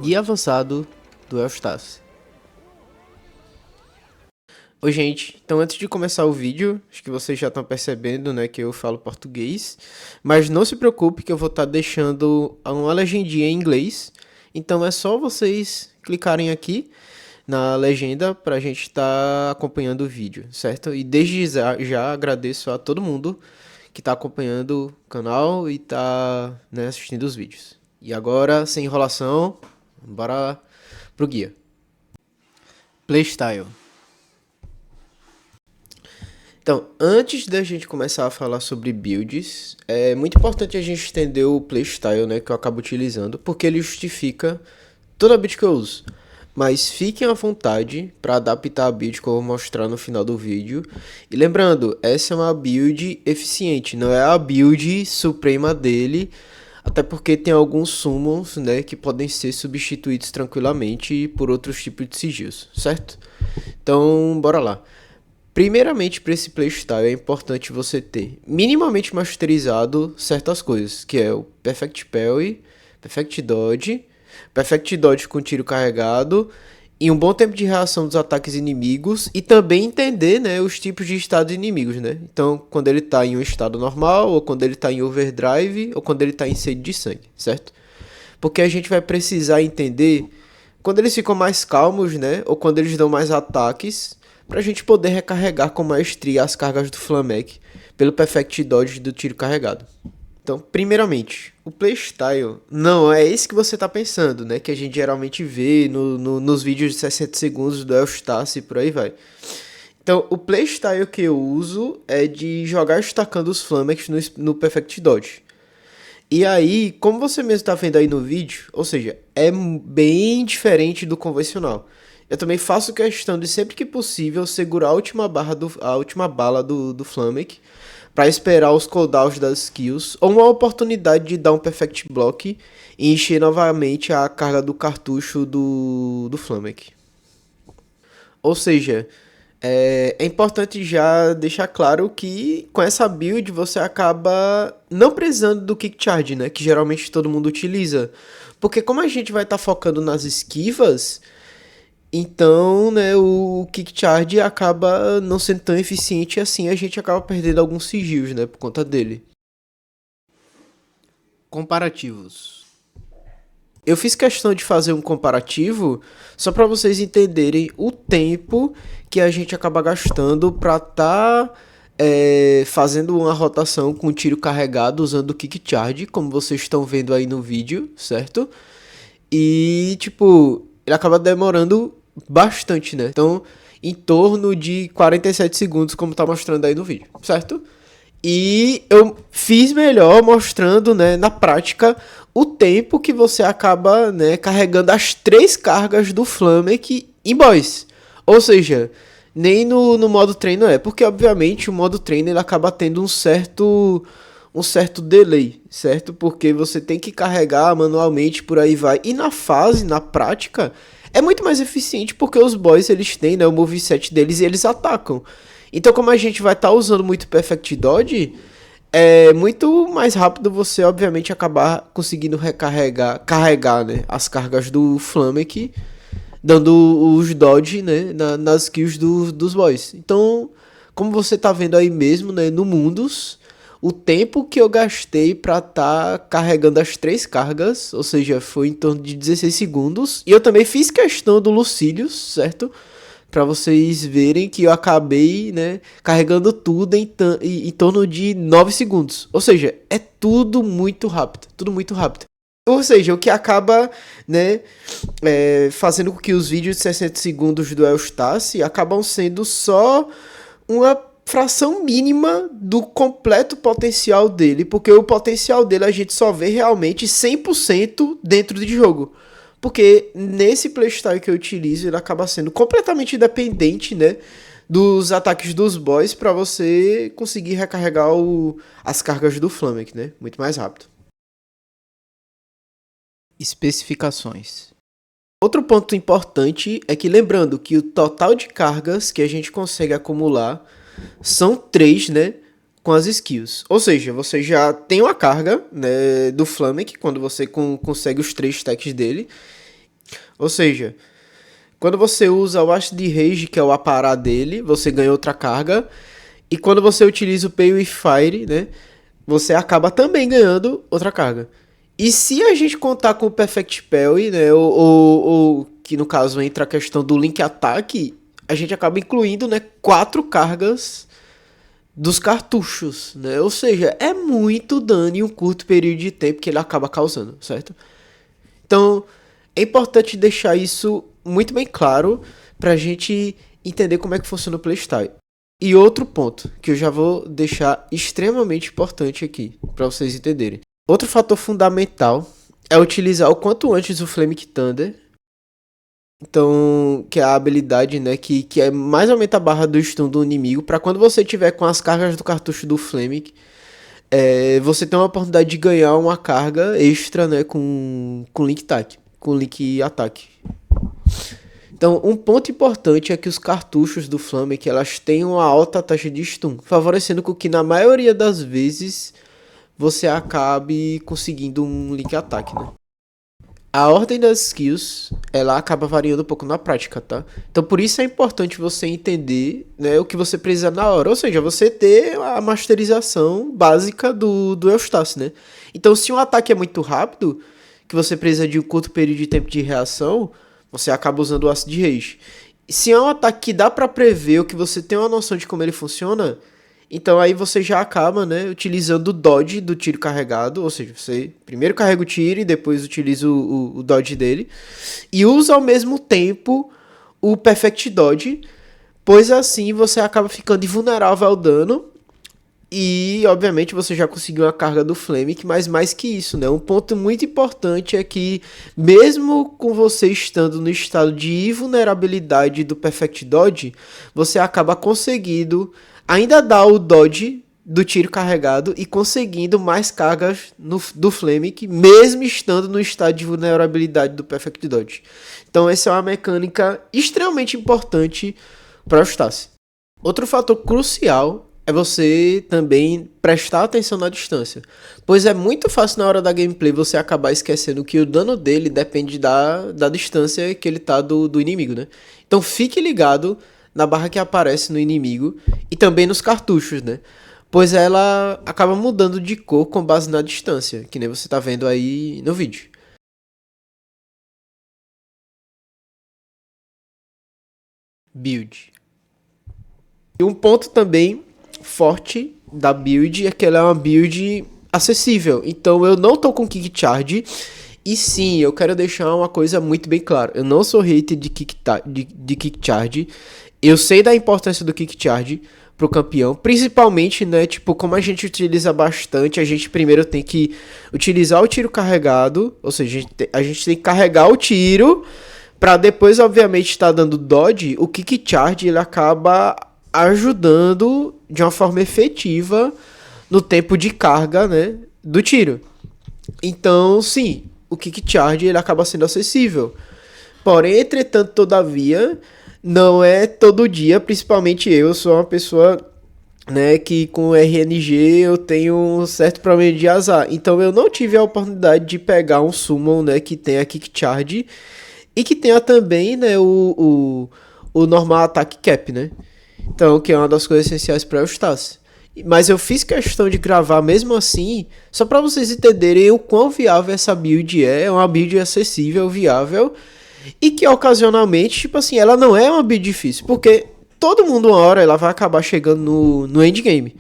Guia avançado do Eustácio. Oi gente, então antes de começar o vídeo, acho que vocês já estão percebendo, né, que eu falo português, mas não se preocupe que eu vou estar deixando uma legendinha em inglês, então é só vocês clicarem aqui na legenda para a gente estar acompanhando o vídeo, certo? E desde já agradeço a todo mundo que está acompanhando o canal e está, né, assistindo os vídeos. E agora, sem enrolação, bora pro guia. Playstyle. Então, antes da gente começar a falar sobre builds, é muito importante a gente entender o playstyle, né, que eu acabo utilizando, porque ele justifica toda a build que eu uso. Mas fiquem à vontade para adaptar a build que eu vou mostrar no final do vídeo. E lembrando, essa é uma build eficiente, não é a build suprema dele, até porque tem alguns summons, né, que podem ser substituídos tranquilamente por outros tipos de sigilos, certo? Então, bora lá. Primeiramente, para esse playstyle é importante você ter minimamente masterizado certas coisas, que é o Perfect Parry, Perfect Dodge com tiro carregado e um bom tempo de reação dos ataques inimigos e também entender, né, os tipos de estados inimigos, né? Então, quando ele está em um estado normal, ou quando ele está em overdrive, ou quando ele está em sede de sangue, certo? Porque a gente vai precisar entender quando eles ficam mais calmos, né, ou quando eles dão mais ataques, para a gente poder recarregar com maestria as cargas do Flamek pelo Perfect Dodge do tiro carregado. Então, primeiramente, o playstyle não é esse que você está pensando, né? Que a gente geralmente vê nos vídeos de 60 segundos do Eustácio e por aí vai. Então, o playstyle que eu uso é de jogar estacando os Flameks no Perfect Dodge. E aí, como você mesmo está vendo aí no vídeo, ou seja, é bem diferente do convencional. Eu também faço questão de, sempre que possível, segurar a última bala do Flamek para esperar os cooldowns das skills ou uma oportunidade de dar um Perfect Block e encher novamente a carga do cartucho do Flamek. Ou seja, é importante já deixar claro que com essa build você acaba não precisando do Kick Charge, né? Que geralmente todo mundo utiliza. Porque como a gente vai estar focando nas esquivas, então, né, o Kick Charge acaba não sendo tão eficiente assim, a gente acaba perdendo alguns sigilos, né, por conta dele. Comparativos. Eu fiz questão de fazer um comparativo só para vocês entenderem o tempo que a gente acaba gastando para estar fazendo uma rotação com tiro carregado usando o Kick Charge, como vocês estão vendo aí no vídeo, certo? E, tipo, ele acaba demorando bastante, né? Então, em torno de 47 segundos, como tá mostrando aí no vídeo, certo? E eu fiz melhor mostrando, né, na prática, o tempo que você acaba, né, carregando as 3 cargas do Flamek em boss. Ou seja, nem no modo treino porque obviamente o modo treino ele acaba tendo um certo delay, certo? Porque você tem que carregar manualmente, por aí vai. E na prática, é muito mais eficiente porque os boys eles têm, né, o moveset deles e eles atacam. Então, como a gente vai estar usando muito Perfect Dodge, é muito mais rápido você, obviamente, acabar conseguindo carregar, né, as cargas do Flamek, dando os dodge, né, nas kills dos boys. Então, como você tá vendo aí mesmo, né, no Mundus, o tempo que eu gastei pra estar carregando as 3 cargas, ou seja, foi em torno de 16 segundos. E eu também fiz questão do Lucilius, certo? Pra vocês verem que eu acabei, né, carregando tudo em torno de 9 segundos. Ou seja, é tudo muito rápido, tudo muito rápido. Ou seja, o que acaba, né, fazendo com que os vídeos de 60 segundos do Eustácio acabam sendo só uma fração mínima do completo potencial dele, porque o potencial dele a gente só vê realmente 100% dentro de jogo. Porque nesse playstyle que eu utilizo, ele acaba sendo completamente independente, né, dos ataques dos boys para você conseguir recarregar as cargas do Flamek, né, muito mais rápido. Especificações. Outro ponto importante é que, lembrando que o total de cargas que a gente consegue acumular são 3, né, com as skills. Ou seja, você já tem uma carga, né, do Flamek quando você consegue os 3 stacks dele. Ou seja, quando você usa o Acid Rage, que é o aparar dele, você ganha outra carga. E quando você utiliza o Pay with Fire, né, você acaba também ganhando outra carga. E se a gente contar com o Perfect Parry, né, ou que no caso entra a questão do Link Attack, a gente acaba incluindo, né, 4 cargas dos cartuchos, né? Ou seja, é muito dano em um curto período de tempo que ele acaba causando, certo? Então, é importante deixar isso muito bem claro pra gente entender como é que funciona o playstyle. E outro ponto que eu já vou deixar extremamente importante aqui para vocês entenderem. Outro fator fundamental é utilizar o quanto antes o Flaming Thunder. Então, que é a habilidade, né, que é mais aumenta a barra do stun do inimigo, para quando você tiver com as cargas do cartucho do Flaming, você tem uma oportunidade de ganhar uma carga extra, né, com Link Attack, com Link Attack. Então, um ponto importante é que os cartuchos do Flaming, elas têm uma alta taxa de stun, favorecendo com que na maioria das vezes você acabe conseguindo um Link Attack, né? A ordem das skills, ela acaba variando um pouco na prática, tá? Então por isso é importante você entender, né, o que você precisa na hora. Ou seja, você ter a masterização básica do Eustace, né? Então se um ataque é muito rápido, que você precisa de um curto período de tempo de reação, você acaba usando o Acid Rage. Se é um ataque que dá pra prever, ou que você tem uma noção de como ele funciona, então aí você já acaba, né, utilizando o dodge do tiro carregado, ou seja, você primeiro carrega o tiro e depois utiliza o dodge dele, e usa ao mesmo tempo o perfect dodge, pois assim você acaba ficando invulnerável ao dano, e obviamente você já conseguiu a carga do Flaming, mas mais que isso, né, um ponto muito importante é que mesmo com você estando no estado de invulnerabilidade do perfect dodge, você acaba conseguindo ainda dá o dodge do tiro carregado e conseguindo mais cargas do Flaming, mesmo estando no estado de vulnerabilidade do Perfect Dodge. Então essa é uma mecânica extremamente importante para o Eustace. Outro fator crucial é você também prestar atenção na distância, pois é muito fácil na hora da gameplay você acabar esquecendo que o dano dele depende da distância que ele tá do inimigo, né? Então fique ligado na barra que aparece no inimigo e também nos cartuchos, né? Pois ela acaba mudando de cor com base na distância, que nem você tá vendo aí no vídeo. Build. E um ponto também forte da build é que ela é uma build acessível. Então eu não tô com Kick Charge. E sim, eu quero deixar uma coisa muito bem clara. Eu não sou hater de Kick Charge. Eu sei da importância do Kick Charge pro campeão. Principalmente, né, tipo, como a gente utiliza bastante, a gente primeiro tem que utilizar o tiro carregado. Ou seja, a gente tem que carregar o tiro para depois, obviamente, estar dando dodge. O Kick Charge, ele acaba ajudando de uma forma efetiva no tempo de carga, né, do tiro. Então, sim, o Kick Charge ele acaba sendo acessível. Porém, entretanto, todavia, não é todo dia, principalmente eu sou uma pessoa, né, que com RNG eu tenho um certo problema de azar. Então eu não tive a oportunidade de pegar um summon, né, que tenha Kick Charge e que tenha também, né, o normal Attack Cap, né? Então, que é uma das coisas essenciais para Eustace. Mas eu fiz questão de gravar mesmo assim, só para vocês entenderem o quão viável essa build é. É uma build acessível, viável, e que ocasionalmente, tipo assim, ela não é uma build difícil, porque todo mundo uma hora ela vai acabar chegando no endgame.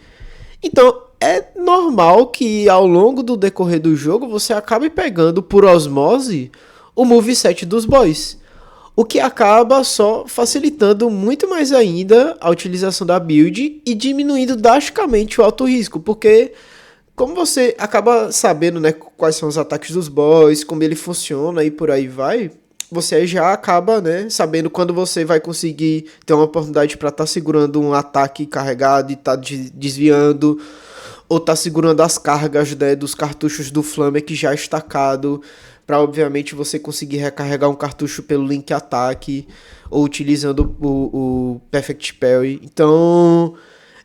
Então, é normal que ao longo do decorrer do jogo você acabe pegando por osmose o moveset dos boys. O que acaba só facilitando muito mais ainda a utilização da build e diminuindo drasticamente o alto risco, porque como você acaba sabendo, né, quais são os ataques dos boys, como ele funciona e por aí vai, você já acaba, né, sabendo quando você vai conseguir ter uma oportunidade para estar segurando um ataque carregado e estar desviando, ou estar segurando as cargas, né, dos cartuchos do Flamer que já estacado, para obviamente você conseguir recarregar um cartucho pelo Link Attack ou utilizando o Perfect Parry. Então,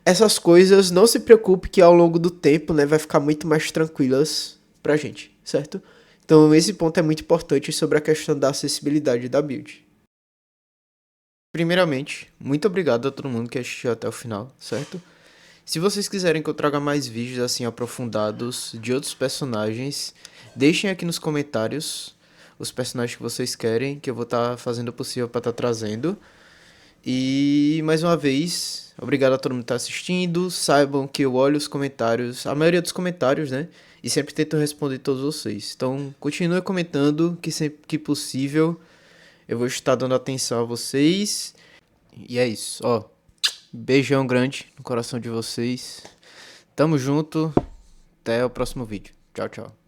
essas coisas, não se preocupe que ao longo do tempo, né, vai ficar muito mais tranquilas pra gente, certo? Então, esse ponto é muito importante sobre a questão da acessibilidade da build. Primeiramente, muito obrigado a todo mundo que assistiu até o final, certo? Se vocês quiserem que eu traga mais vídeos assim aprofundados de outros personagens, deixem aqui nos comentários os personagens que vocês querem, que eu vou estar fazendo o possível para estar trazendo. E mais uma vez, obrigado a todo mundo que está assistindo. Saibam que eu olho os comentários, a maioria dos comentários, né? E sempre tento responder todos vocês. Então, continue comentando, que sempre que possível eu vou estar dando atenção a vocês. E é isso, ó. Beijão grande no coração de vocês. Tamo junto. Até o próximo vídeo. Tchau, tchau.